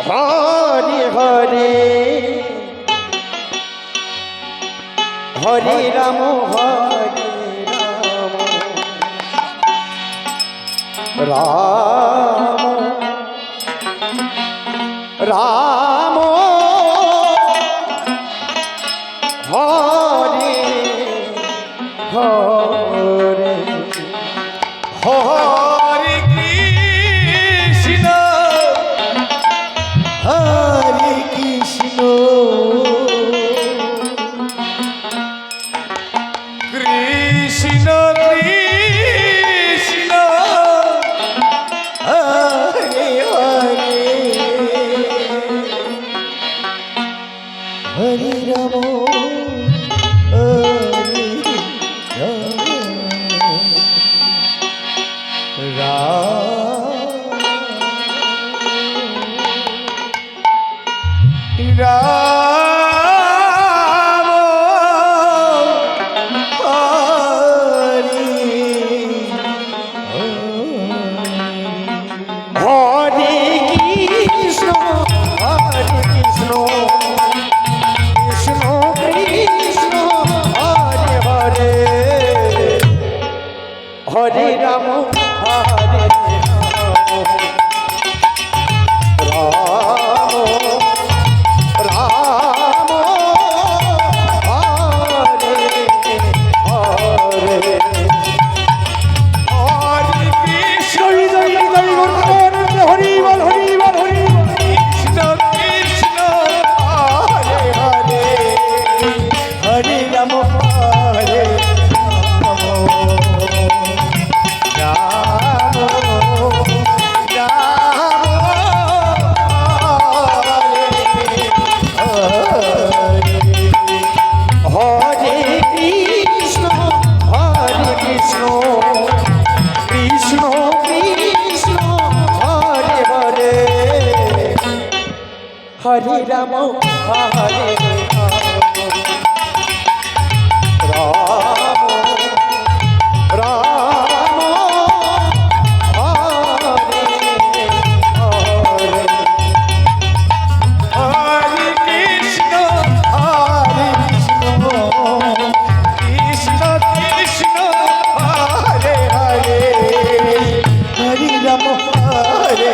Hare Hare Hare Ram Ram Ram Hare Hare Hare Krishna Hare Krishna Krishna Krishna Hare Hare Hare Ram Hare Ram Hare Krishna Hare Krishna Krishna Krishna Hare Hare Hare Ram Hare Hare Ram Hare Ram Ram Hare Hare Hare Krishna Krishna Krishna Hare Hare Hare Ram Hare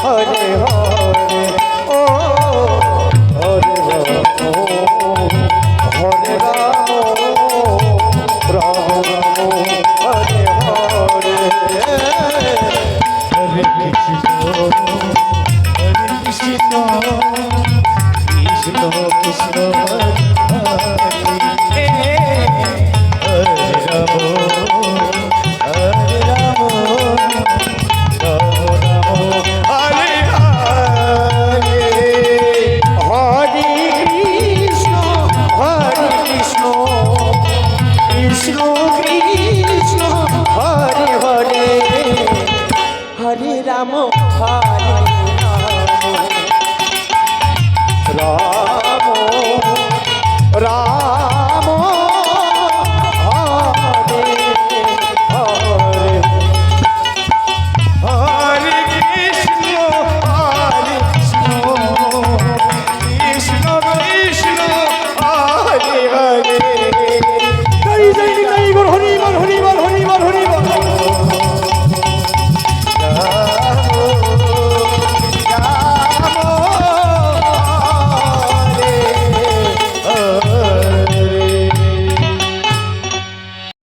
Hare